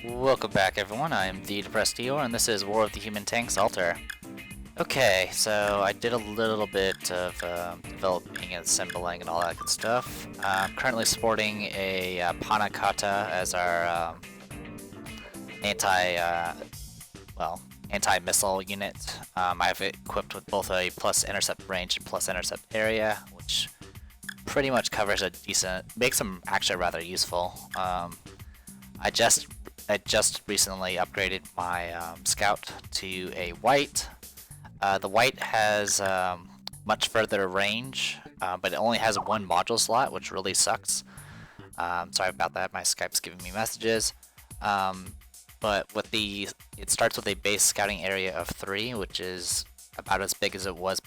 Welcome back, everyone. I am the Depressed Eeyore, and this is War of the Human Tanks Alter. Okay, so I did a little bit of developing and assembling and all that good stuff. I'm currently sporting a Panakata as our anti-missile unit. I have it equipped with both a plus intercept range and plus intercept area, which pretty much covers a decent, makes them actually rather useful. I just recently upgraded my scout to a white. The white has much further range, but it only has one module slot, which really sucks. Sorry about that. My Skype's giving me messages. But it starts with a base scouting area of 3, which is about as big as it was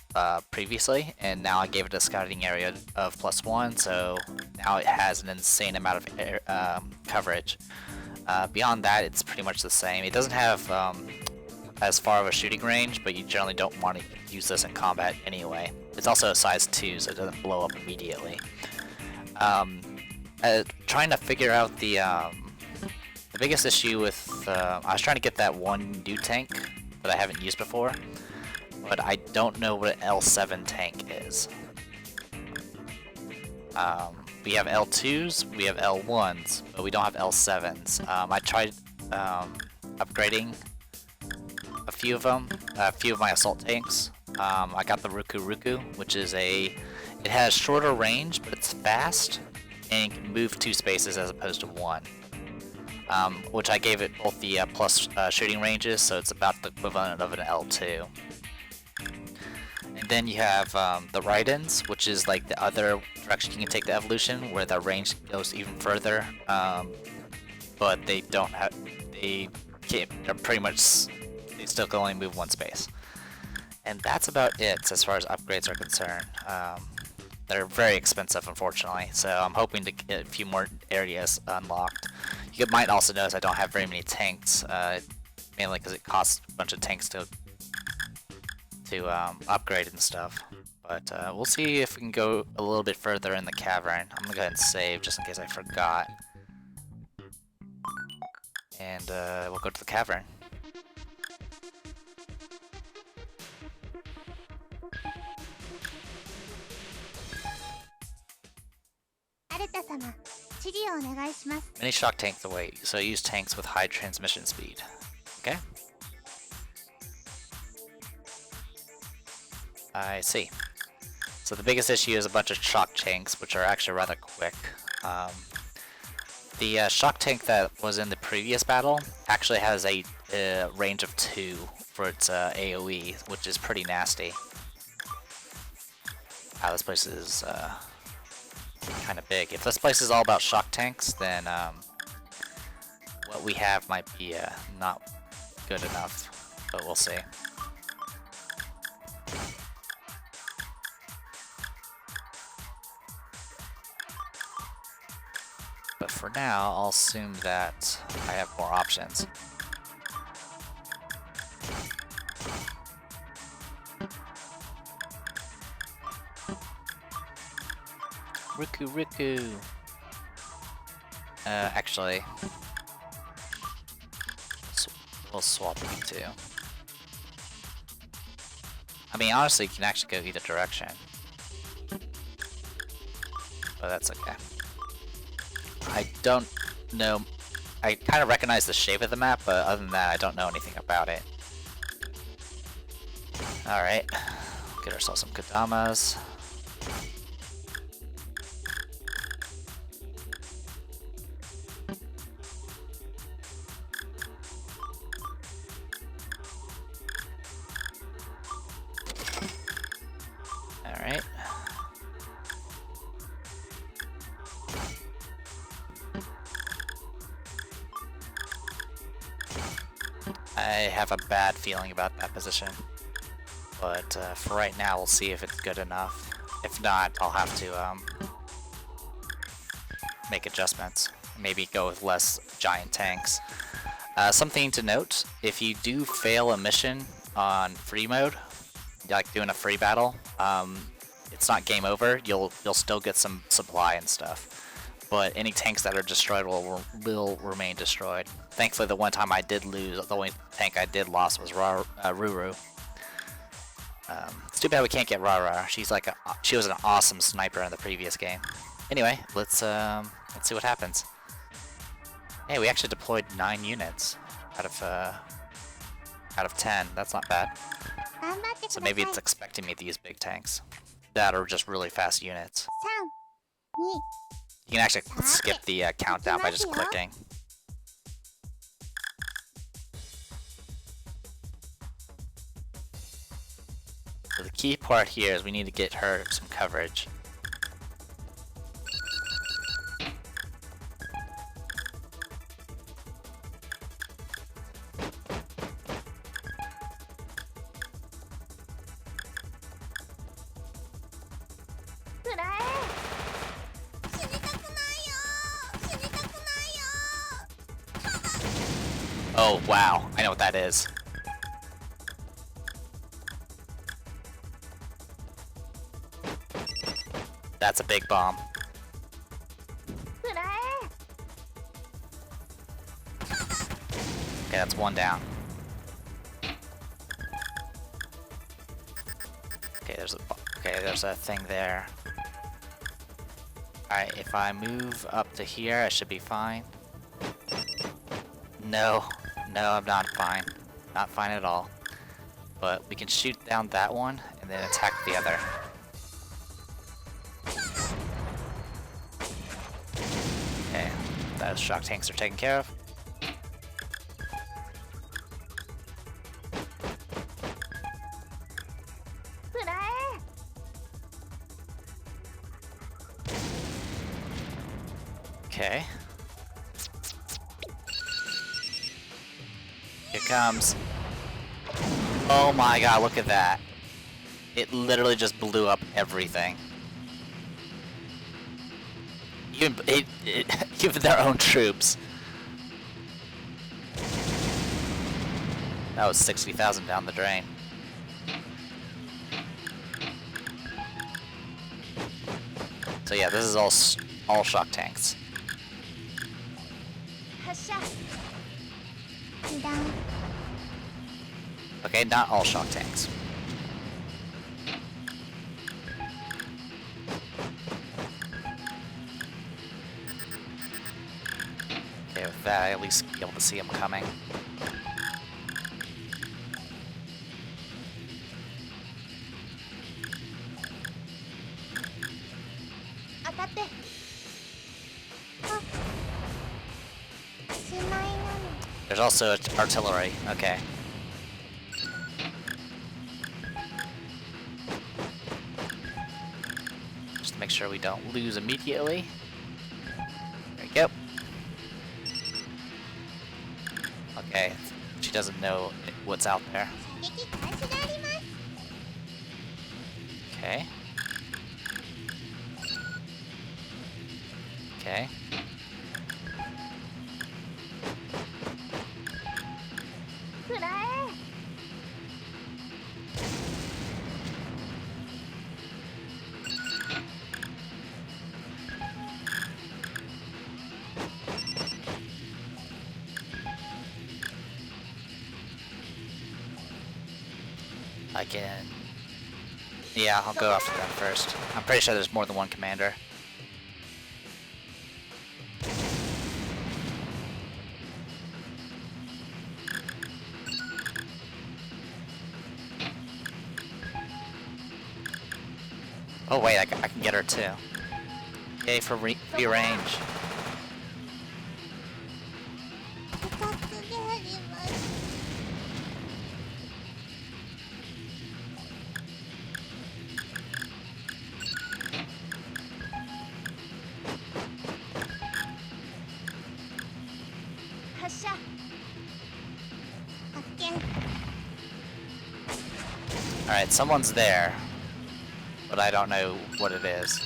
previously, and now I gave it a scouting area of +1, so now it has an insane amount of coverage. Beyond that, it's pretty much the same. It doesn't have as far of a shooting range, but you generally don't want to use this in combat anyway. It's also a size 2, so it doesn't blow up immediately. Trying to figure out the biggest issue with... I was trying to get that one new tank that I haven't used before, but I don't know what an L7 tank is. We have L2s, we have L1s, but we don't have L7s. I tried upgrading a few of them, a few of my assault tanks. I got the Ruku, which is it has shorter range, but it's fast, and can move 2 spaces as opposed to 1. Which I gave it both the plus shooting ranges, so it's about the equivalent of an L2. And then you have the Raidens, which is like the other direction you can take the evolution, where the range goes even further. But they don't have, they're pretty much, they still can only move 1 space. And that's about it as far as upgrades are concerned. They're very expensive, unfortunately, so I'm hoping to get a few more areas unlocked. You might also notice I don't have very many tanks, mainly because it costs a bunch of tanks to upgrade and stuff. But we'll see if we can go a little bit further in the cavern. I'm gonna go ahead and save just in case I forgot. And we'll go to the cavern. Many shock tanks away, so use tanks with high transmission speed. Okay. I see. So the biggest issue is a bunch of shock tanks, which are actually rather quick. The shock tank that was in the previous battle actually has a range of 2 for its AoE, which is pretty nasty. Wow, this place is kind of big. If this place is all about shock tanks, then what we have might be not good enough, but we'll see. But for now, I'll assume that I have more options. Ruku. Actually, we'll swap them too. I mean, honestly, you can actually go either direction. But that's okay. I don't know. I kind of recognize the shape of the map, but other than that, I don't know anything about it. Alright. Get ourselves some Kodamas. Alright. I have a bad feeling about that position, but for right now we'll see if it's good enough. If not, I'll have to make adjustments. Maybe go with less giant tanks. Something to note, if you do fail a mission on free mode, like doing a free battle, it's not game over. You'll still get some supply and stuff. but any tanks that are destroyed will remain destroyed. Thankfully, the one time I did lose, the only tank I did lost was Ruru. It's too bad we can't get Rara. She was an awesome sniper in the previous game. Anyway, let's see what happens. Hey, we actually deployed 9 units out of 10. That's not bad. So maybe it's expecting me to use big tanks that are just really fast units. You can actually skip the countdown by just clicking. So the key part here is we need to get her some coverage. Oh wow, I know what that is. That's a big bomb. Okay, that's one down. Okay, there's a thing there. Alright, if I move up to here, I should be fine. No, I'm not fine. Not fine at all. But we can shoot down that one and then attack the other. Okay, those shock tanks are taken care of. Okay. Here comes. Oh my god, look at that. It literally just blew up everything. Even their own troops. That was 60,000 down the drain. So yeah, this is all shock tanks. Okay, not all shock tanks. Okay, with that, I at least be able to see them coming. There's also artillery. Okay. Just to make sure we don't lose immediately. There we go. Okay, she doesn't know what's out there. Okay. Okay. I can... Yeah, I'll go after them first. I'm pretty sure there's more than one commander. Oh wait, I can get her too. Yay for range. Alright, someone's there, but I don't know what it is.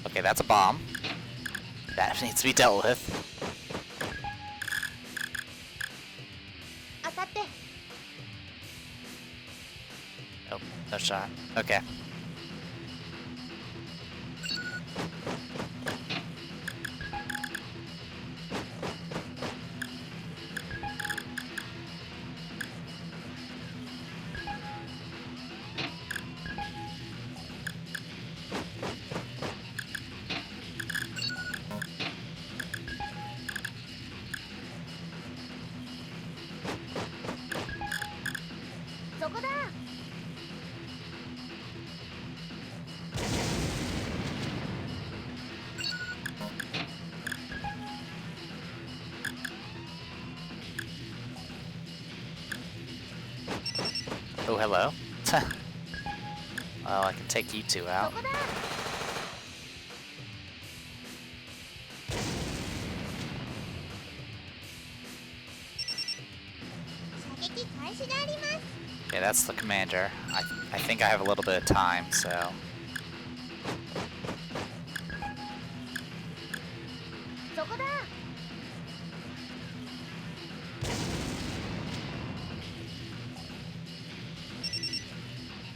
Okay, that's a bomb. That needs to be dealt with. Nope, no shot. Okay. Oh, hello. Well, I can take you two out. Okay, that's the commander. I think I have a little bit of time, so...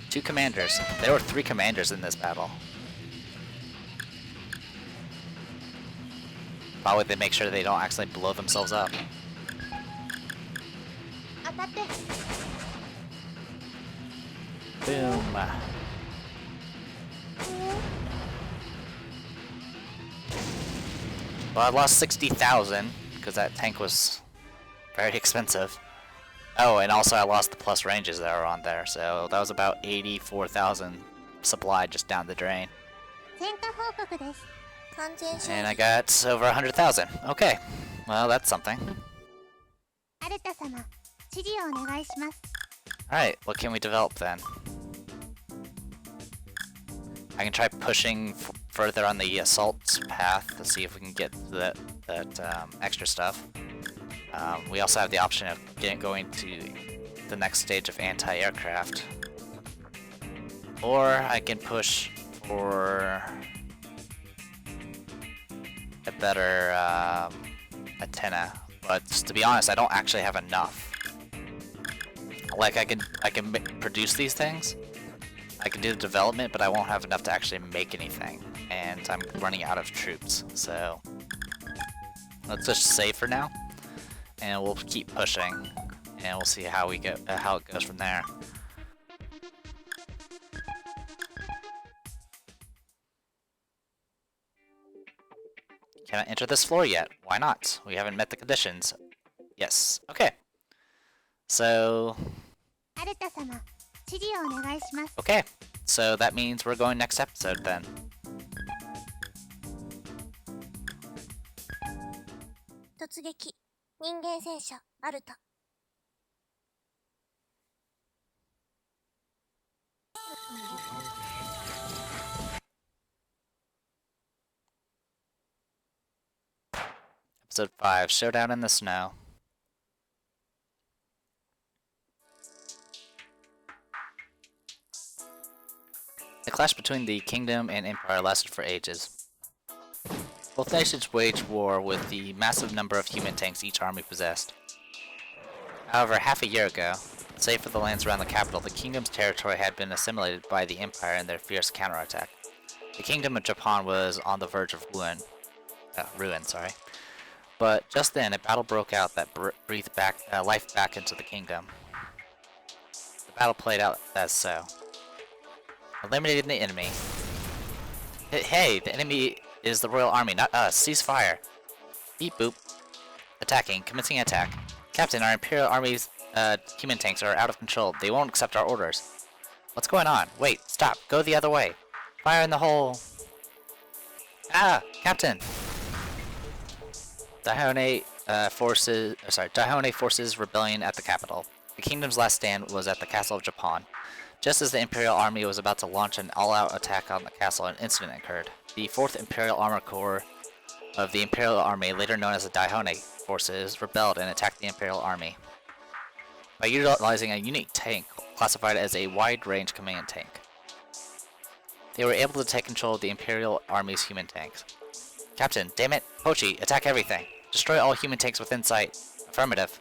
Two commanders. There were 3 commanders in this battle. Probably they make sure they don't actually blow themselves up. Boom. Well, I lost 60,000 because that tank was very expensive. Oh, and also I lost the plus ranges that are on there, so that was about 84,000 supply just down the drain. And I got over 100,000. Okay, well that's something. Alright, what can we develop then? I can try pushing further on the assault path to see if we can get that extra stuff. We also have the option of going to the next stage of anti-aircraft. Or I can push for a better antenna, but to be honest, I don't actually have enough. Like I can produce these things, I can do the development, but I won't have enough to actually make anything, and I'm running out of troops. So let's just save for now, and we'll keep pushing, and we'll see how we get how it goes from there. Can I enter this floor yet? Why not? We haven't met the conditions. Yes. Okay. So... Okay. So that means we're going next episode then. Episode 5, Showdown in the Snow. The clash between the kingdom and empire lasted for ages. Both nations waged war with the massive number of human tanks each army possessed. However, half a year ago, save for the lands around the capital, the kingdom's territory had been assimilated by the empire in their fierce counterattack. The kingdom of Japan was on the verge of ruin. But just then, a battle broke out that breathed life back into the kingdom. The battle played out as so. Eliminating the enemy. Hey, the enemy is the royal army, not us. Cease fire. Beep boop. Attacking. Commencing attack. Captain, our Imperial Army's human tanks are out of control. They won't accept our orders. What's going on? Wait, stop. Go the other way. Fire in the hole. Ah, Captain. Daihone forces rebellion at the capital. The kingdom's last stand was at the castle of Japan. Just as the Imperial Army was about to launch an all-out attack on the castle, an incident occurred. The 4th Imperial Armor Corps of the Imperial Army, later known as the Daihone forces, rebelled and attacked the Imperial Army. By utilizing a unique tank classified as a wide-range command tank, they were able to take control of the Imperial Army's human tanks. Captain, damn it! Pochi, attack everything! Destroy all human tanks within sight. Affirmative.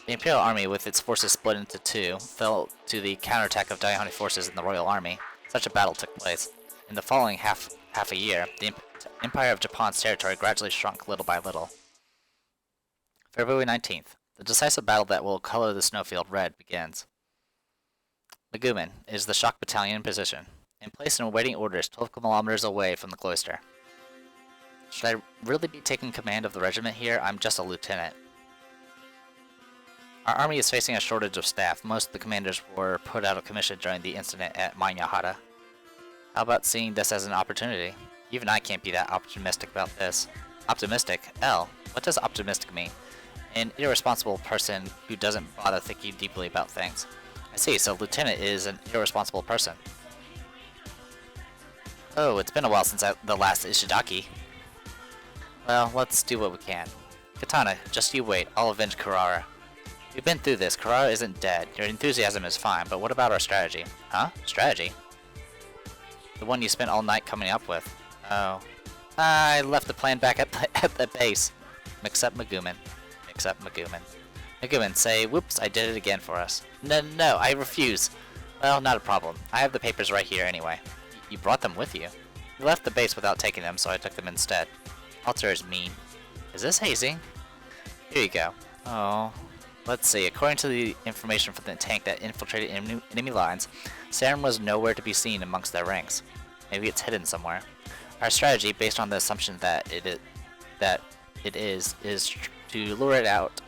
The Imperial Army, with its forces split into two, fell to the counterattack of Daihoni forces in the Royal Army. Such a battle took place. In the following half a year, the Empire of Japan's territory gradually shrunk little by little. February 19th. The decisive battle that will color the snowfield red begins. Megumin is the shock battalion in position, in place and awaiting orders 12 kilometers away from the cloister. Should I really be taking command of the regiment here? I'm just a lieutenant. Our army is facing a shortage of staff. Most of the commanders were put out of commission during the incident at Manyahara. How about seeing this as an opportunity? Even I can't be that optimistic about this. Optimistic? L. What does optimistic mean? An irresponsible person who doesn't bother thinking deeply about things. I see, so Lieutenant is an irresponsible person. Oh, it's been a while since the last Ishidaki. Well, let's do what we can. Katana, just you wait. I'll avenge Kurara. We've been through this. Kurara isn't dead. Your enthusiasm is fine, but what about our strategy? Huh? Strategy? The one you spent all night coming up with. Oh. I left the plan back at the base. Mix up Megumin. Mix up Megumin. Megumin, say, whoops, I did it again for us. No, I refuse. Well, not a problem. I have the papers right here anyway. You brought them with you? You left the base without taking them, so I took them instead. Alter is mean. Is this hazing? Here you go. Oh. Let's see. According to the information from the tank that infiltrated enemy lines, Saren was nowhere to be seen amongst their ranks. Maybe it's hidden somewhere. Our strategy, based on the assumption that it is to lure it out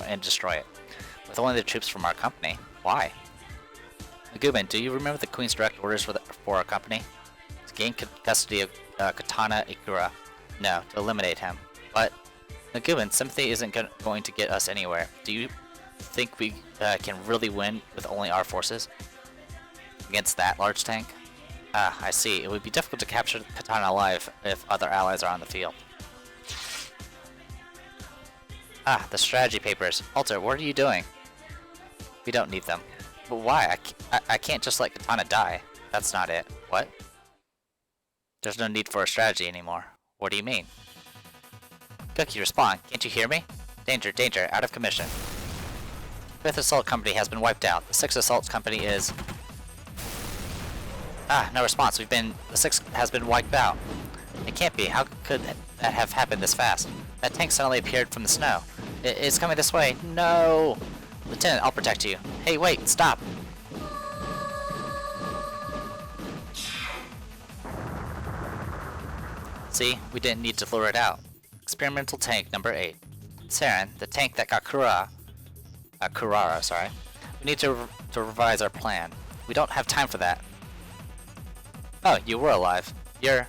and destroy it, with only the troops from our company. Why? Megumin, do you remember the Queen's direct orders for our company? To gain custody of Katana Ikura. No, to eliminate him. But Megumin, sympathy isn't going to get us anywhere. Do you think we can really win with only our forces? Against that large tank? Ah, I see. It would be difficult to capture Katana alive if other allies are on the field. Ah, the strategy papers. Alter, what are you doing? We don't need them. But why? I can't just let Katana die. That's not it. What? There's no need for a strategy anymore. What do you mean? Cookie, respond. Can't you hear me? Danger, danger, out of commission. 5th Assault Company has been wiped out. The 6th Assault Company is... Ah, no response. The 6th has been wiped out. It can't be. How could that have happened this fast? That tank suddenly appeared from the snow. It's coming this way. No! Lieutenant, I'll protect you. Hey, wait, stop! See, we didn't need to lure it out. Experimental tank number 8. Saren, the tank that got Kurara, sorry. We need to revise our plan. We don't have time for that. Oh, you were alive. You're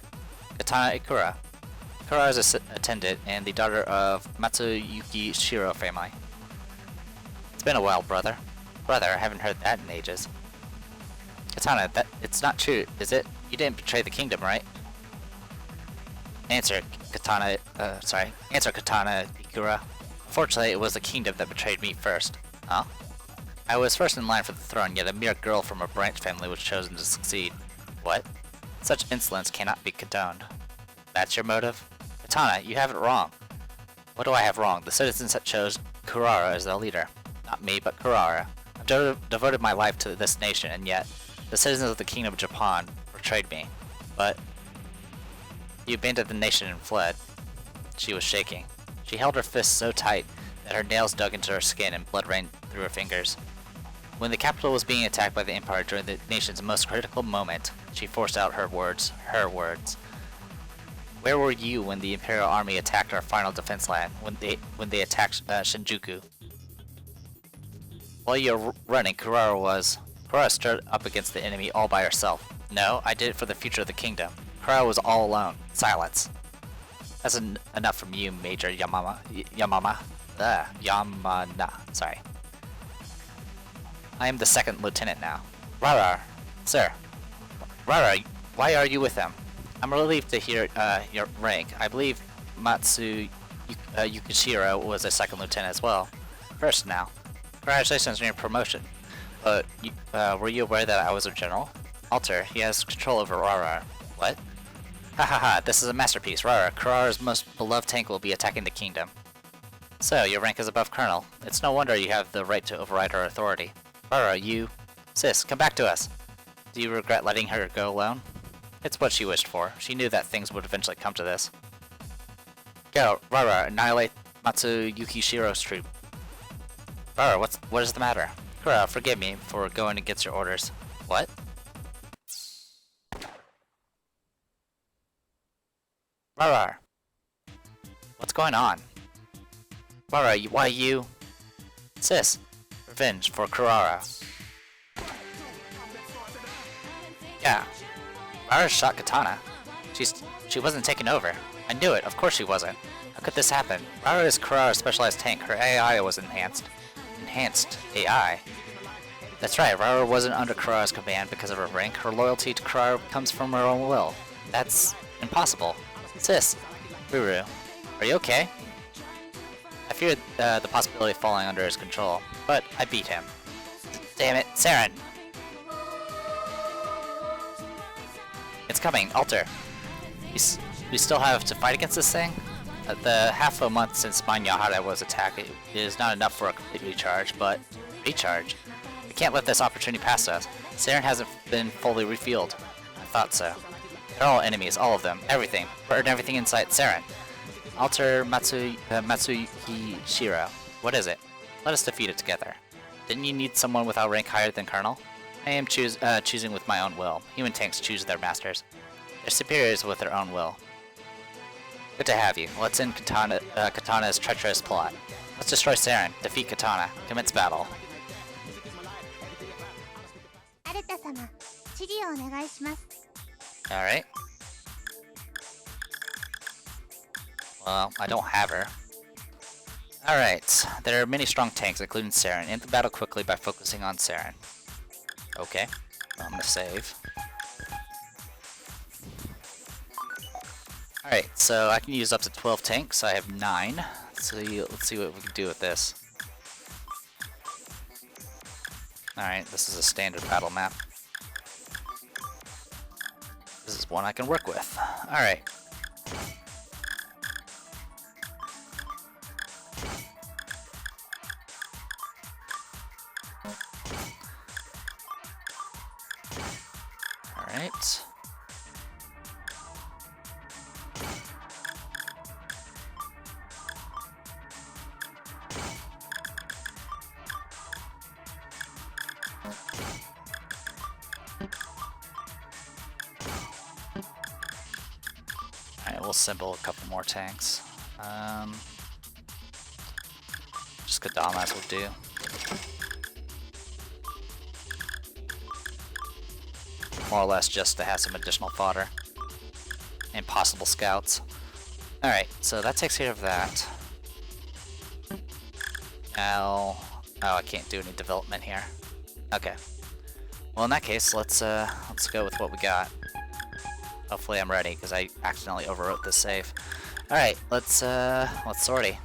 Katana Ikura. Kurara is a attendant and the daughter of Matsuyuki Shiro family. It's been a while, brother. Brother, I haven't heard that in ages. Katana, it's not true, is it? You didn't betray the kingdom, right? Answer Katana Ikura. Unfortunately, it was the kingdom that betrayed me first. Huh? I was first in line for the throne, yet a mere girl from a branch family was chosen to succeed. What? Such insolence cannot be condoned. That's your motive? Katana, you have it wrong. What do I have wrong? The citizens that chose Kurara as their leader. Not me, but Kurara. I've devoted my life to this nation, and yet, the citizens of the Kingdom of Japan betrayed me. But you abandoned the nation and fled. She was shaking. She held her fists so tight that her nails dug into her skin and blood ran through her fingers. When the capital was being attacked by the Empire during the nation's most critical moment, she forced out her words. Where were you when the Imperial Army attacked our final defense line, when they attacked Shinjuku? While you were running, Kurara stood up against the enemy all by herself. No, I did it for the future of the kingdom. Kurara was all alone. Silence. That's enough from you, Major Yamana. Sorry. I am the 2nd lieutenant now. Rara, sir. Rara, why are you with them? I'm relieved to hear your rank. I believe Matsu Yukishiro was a 2nd lieutenant as well. First now. Congratulations on your promotion. But were you aware that I was a general? Alter, he has control over Rara. What? Ha, this is a masterpiece. Rara, Kurara's most beloved tank will be attacking the kingdom. So, your rank is above Colonel. It's no wonder you have the right to override her authority. Rara, you... Sis, come back to us! Do you regret letting her go alone? It's what she wished for. She knew that things would eventually come to this. Go, Rara, annihilate Matsuyuki Shiro's troop. Rara, what is the matter? Kura, forgive me for going against your orders. What? Rara! What's going on? Rara, why you... Sis! Revenge for Kurara. Yeah. Rara shot Katana. She wasn't taken over. I knew it, of course she wasn't. How could this happen? Rara is Kurara's specialized tank. Her AI was enhanced. Enhanced AI? That's right, Rara wasn't under Kurara's command because of her rank. Her loyalty to Kurara comes from her own will. That's impossible. Sis! Ruru, are you okay? I feared the possibility of falling under his control, but I beat him. Damn it, Saren! It's coming, Alter. We still have to fight against this thing? The half a month since Mein Yahara was attacked is not enough for a complete recharge, but... Recharge? We can't let this opportunity pass us. Saren hasn't been fully refueled. I thought so. They're all enemies, all of them, everything. Burn everything in sight, Saren. Alter Matsuyuki Shiro. What is it? Let us defeat it together. Didn't you need someone without rank higher than Colonel? I am choosing with my own will. Human tanks choose their masters. They're superiors with their own will. Good to have you. Let's end Katana's treacherous plot. Let's destroy Saren, defeat Katana, commence battle. Alright. Well, I don't have her. Alright, there are many strong tanks, including Saren. End the battle quickly by focusing on Saren. Okay, I'm gonna save. Alright, so I can use up to 12 tanks. I have 9. So let's see what we can do with this. Alright, this is a standard battle map. This is one I can work with. Alright. Alright. Alright, we'll assemble a couple more tanks. Just Kadamas will do. More or less just to have some additional fodder. And possible scouts. Alright, so that takes care of that. Now... Oh, I can't do any development here. Okay. Well, in that case, let's go with what we got. Hopefully I'm ready, because I accidentally overwrote this save. Alright, let's sortie.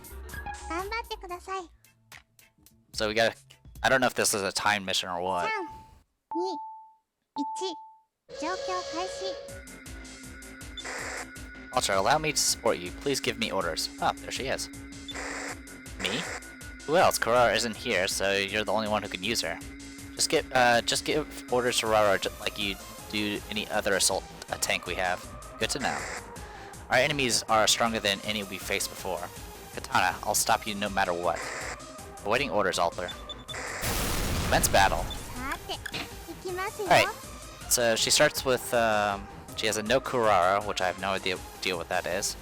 So we gotta... I don't know if this is a time mission or what. 3, 2, 1. Ultra, allow me to support you. Please give me orders. Oh, there she is. Me? Who else? Kurara isn't here, so you're the only one who can use her. Just give orders to Rara like you do any other assault tank we have. Good to know. Our enemies are stronger than any we faced before. Katana, I'll stop you no matter what. Awaiting orders, Alter. Commence battle. Alright, so she starts with, she has a no Kurara, which I have no idea what that is.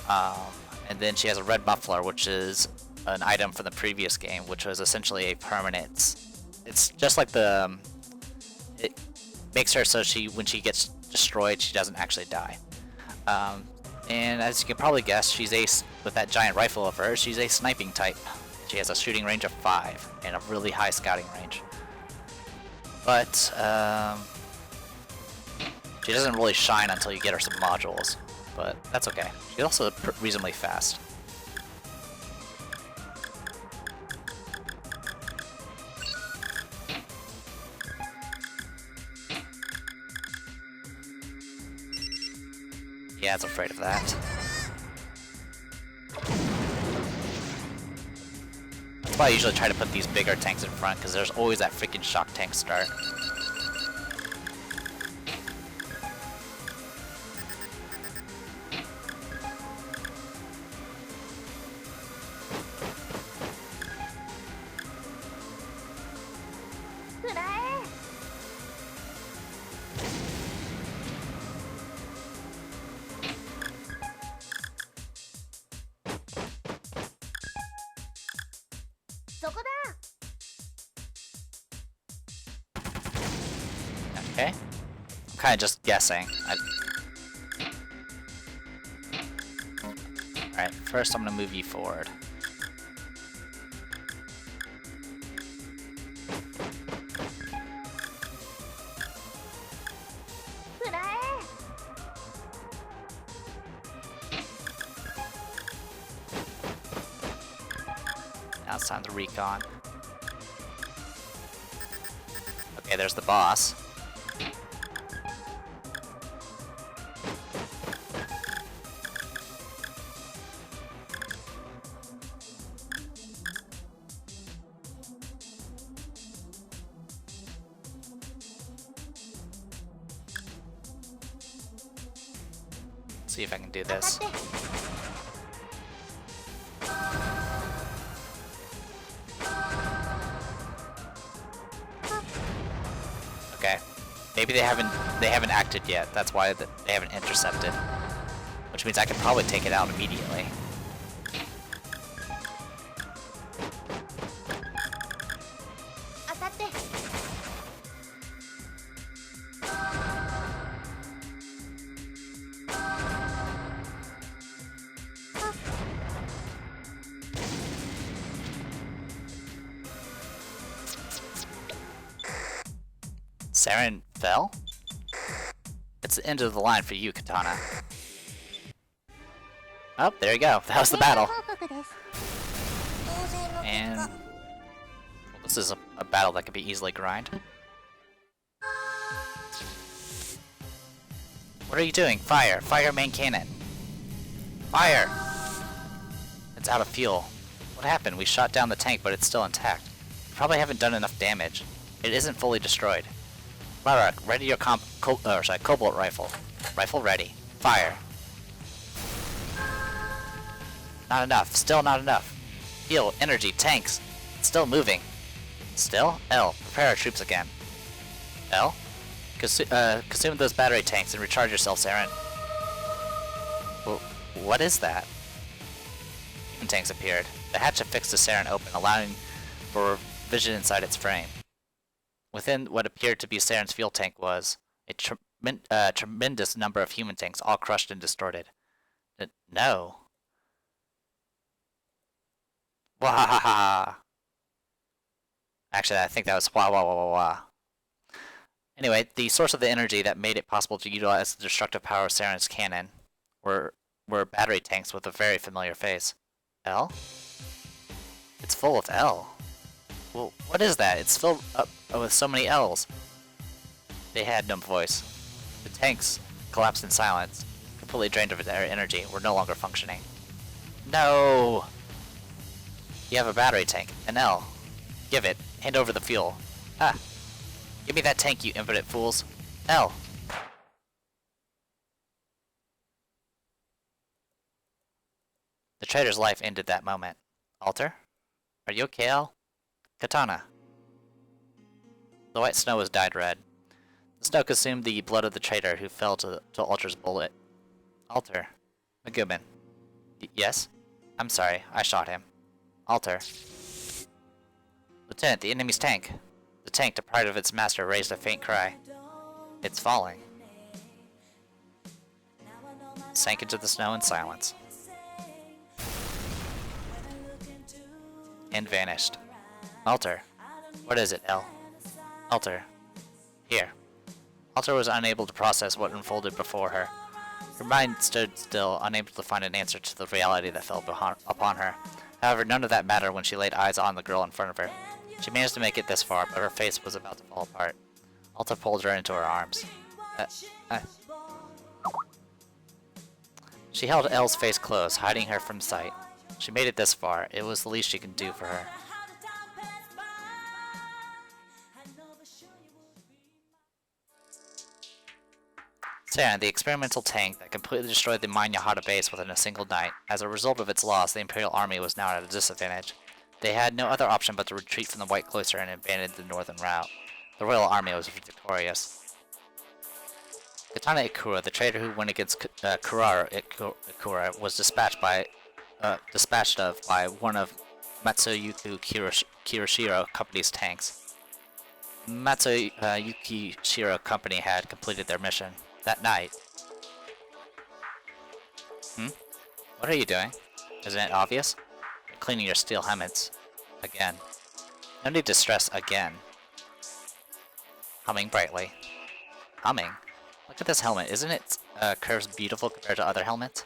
And then she has a red muffler, which is an item from the previous game, which was essentially a permanent. It's just like the, it makes her so when she gets destroyed, she doesn't actually die. And as you can probably guess, with that giant rifle of hers, she's a sniping type. She has a shooting range of 5 and a really high scouting range. But she doesn't really shine until you get her some modules, but that's okay. She's also reasonably fast. Yeah, it's afraid of that. That's why I usually try to put these bigger tanks in front, because there's always that freaking shock tank start. Okay. I'm kind of just guessing. Alright, first I'm gonna move you forward. Now it's time to recon. Okay, there's the boss. See if I can do this. Okay. Maybe they haven't acted yet. That's why they haven't intercepted. Which means I can probably take it out immediately. Saren fell? It's the end of the line for you, Katana. Oh, there you go. That was the battle. And well, this is a battle that could be easily grind. What are you doing? Fire! Fire main cannon! Fire! It's out of fuel. What happened? We shot down the tank, but it's still intact. We probably haven't done enough damage. It isn't fully destroyed. Larak, ready your Cobalt rifle. Rifle ready. Fire. Not enough. Still not enough. Heal, energy, tanks. It's still moving. Still? L, prepare our troops again. L? Consume those battery tanks and recharge yourself, Saren. Well, what is that? Human tanks appeared. The hatch affixed to Saren open, allowing for vision inside its frame. Within what appeared to be Saren's fuel tank was a tremendous number of human tanks, all crushed and distorted. No. Wahahaha. Actually, I think that was wah wah wah wah wah. Anyway, the source of the energy that made it possible to utilize the destructive power of Saren's cannon were battery tanks with a very familiar face. L? It's full of L. Well, what is that? It's filled up with so many L's. They had no voice. The tanks collapsed in silence, completely drained of their energy, were no longer functioning. No! You have a battery tank, an L. Give it. Hand over the fuel. Ah! Give me that tank, you impotent fools. L! The traitor's life ended that moment. Alter? Are you okay, L? Katana. The white snow was dyed red. The snow consumed the blood of the traitor who fell to Alter's bullet. Alter. Megumi. Yes? I'm sorry, I shot him. Alter. Lieutenant, the enemy's tank. The tank, deprived of its master, raised a faint cry. It's falling. Sank into the snow in silence. And vanished. Alter. What is it, L? Alter. Here. Alter was unable to process what unfolded before her. Her mind stood still, unable to find an answer to the reality that fell upon her. However, none of that mattered when she laid eyes on the girl in front of her. She managed to make it this far, but her face was about to fall apart. Alter pulled her into her arms. She held Elle's face close, hiding her from sight. She made it this far. It was the least she could do for her. Saren, the experimental tank that completely destroyed the Mine Yahada base within a single night. As a result of its loss, the Imperial Army was now at a disadvantage. They had no other option but to retreat from the White Cloister and abandon the northern route. The Royal Army was victorious. Katana Ikura, the traitor who went against Ikura, was dispatched of by one of Matsuyuki Kirishiro Company's tanks. Matsuyuki Shiro Company had completed their mission that night. What are you doing? Isn't it obvious? You're cleaning your steel helmets. Again. No need to stress again. Humming brightly. Humming? Look at this helmet. Isn't it curves beautiful compared to other helmets?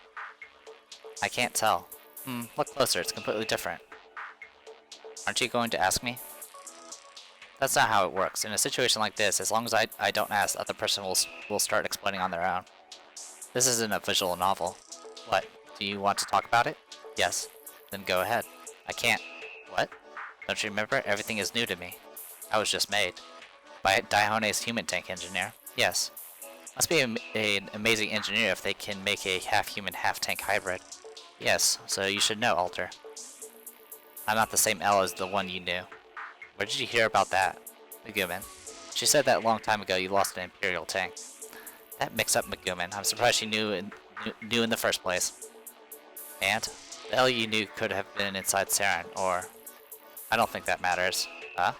I can't tell. Look closer. It's completely different. Aren't you going to ask me? That's not how it works. In a situation like this, as long as I don't ask, the other person will start explaining on their own. This isn't a visual novel. What? Do you want to talk about it? Yes. Then go ahead. I can't. What? Don't you remember? Everything is new to me. I was just made. By Daihone's human tank engineer. Yes. Must be an amazing engineer if they can make a half-human, half-tank hybrid. Yes, so you should know, Alter. I'm not the same L as the one you knew. Where did you hear about that? Megumin. She said that a long time ago you lost an Imperial tank. That mix-up Megumin. I'm surprised she knew in the first place. And? The L you knew could have been inside Saren, or... I don't think that matters. Huh?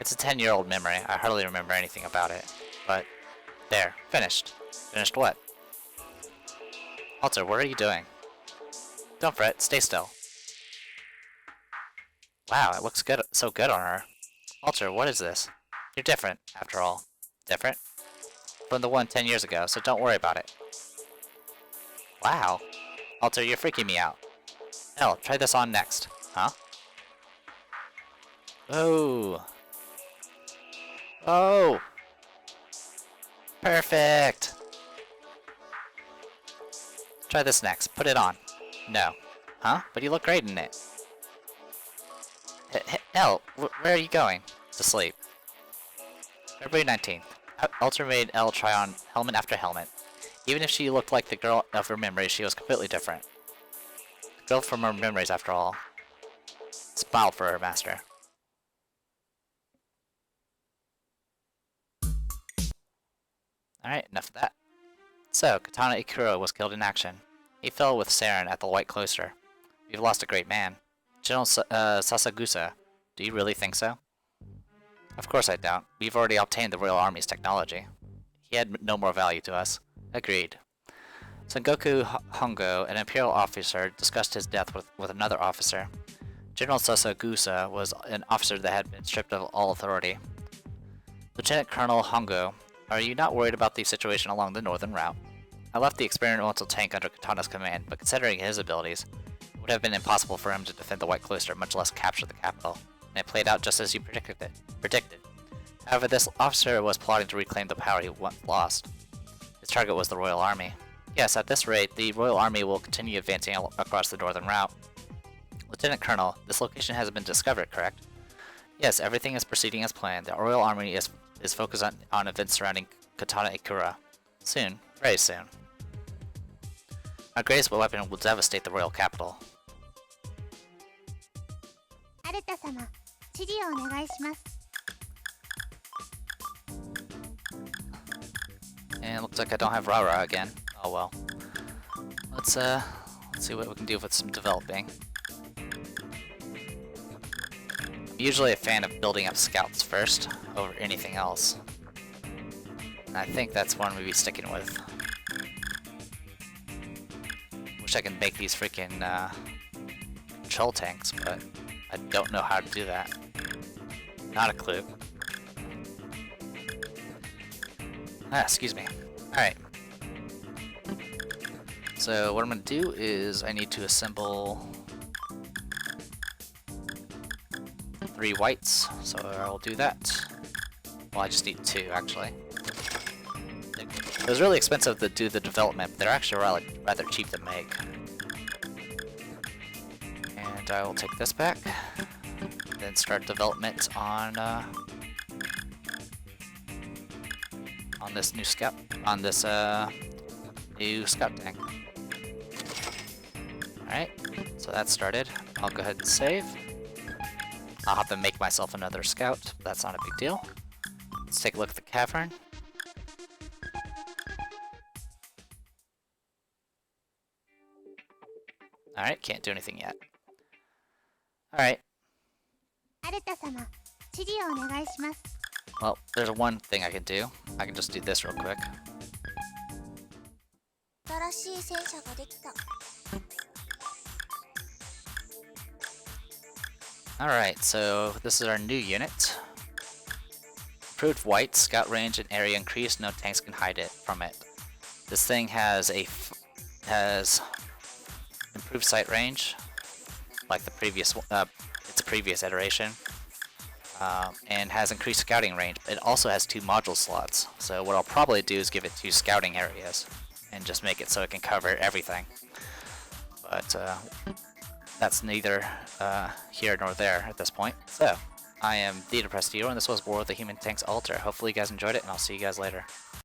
It's a 10-year-old memory. I hardly remember anything about it. But... there. Finished. Finished what? Alter, what are you doing? Don't fret. Stay still. Wow, it looks good, so good on her. Alter, what is this? You're different, after all. Different? From the one 10 years ago, so don't worry about it. Wow. Alter, you're freaking me out. Hell, try this on next. Huh? Oh. Oh! Perfect! Try this next. Put it on. No. Huh? But you look great in it. Elle, where are you going? To sleep. February 19th. Alter made Elle try on helmet after helmet. Even if she looked like the girl of her memories, she was completely different. The girl from her memories, after all. Smiled for her master. Alright, enough of that. So, Katana Ikura was killed in action. He fell with Saren at the White Cloister. We've lost a great man. General Sasagusa, do you really think so? Of course I don't. We've already obtained the Royal Army's technology. He had no more value to us. Agreed. Sengoku Hongo, an Imperial officer, discussed his death with another officer. General Sasagusa was an officer that had been stripped of all authority. Lieutenant Colonel Hongo, are you not worried about the situation along the northern route? I left the experimental tank under Katana's command, but considering his abilities, it would have been impossible for him to defend the White Cloister, much less capture the capital. And it played out just as you predicted. However, this officer was plotting to reclaim the power he once lost. His target was the Royal Army. Yes, at this rate, the Royal Army will continue advancing across the northern route. Lieutenant Colonel, this location hasn't been discovered, correct? Yes, everything is proceeding as planned. The Royal Army is focused on events surrounding Katana Ikura. Soon. Very soon. Our greatest weapon will devastate the royal capital. Aruta-sama, 指示をお願いします. And it looks like I don't have Rara again. Oh well. Let's see what we can do with some developing. I'm usually a fan of building up scouts first over anything else. And I think that's one we'll be sticking with. Wish I could make these freaking control tanks, but I don't know how to do that. Not a clue. Ah, excuse me. Alright. So what I'm going to do is I need to assemble 3 whites, so I'll do that. Well, I just need 2 actually. It was really expensive to do the development, but they're actually rather cheap to make. And I will take this back, then start development on this new scout, on this new scout tank. Alright, so that started. I'll go ahead and save. I'll have to make myself another scout, but that's not a big deal. Let's take a look at the cavern. Alright, can't do anything yet. Alright, アルタ様、指示をお願いします。 well, there's one thing I can do. I can just do this real quick. 新しい戦車ができた。 Alright, so this is our new unit. Improved white, scout range and area increased, no tanks can hide it from it. This thing has has improved sight range, like the previous its previous iteration, and has increased scouting range. It also has 2 module slots, so what I'll probably do is give it 2 scouting areas, and just make it so it can cover everything. But that's neither here nor there at this point. So, I am Theta Prestigio, and this was War of the Human Tanks Altar. Hopefully you guys enjoyed it, and I'll see you guys later.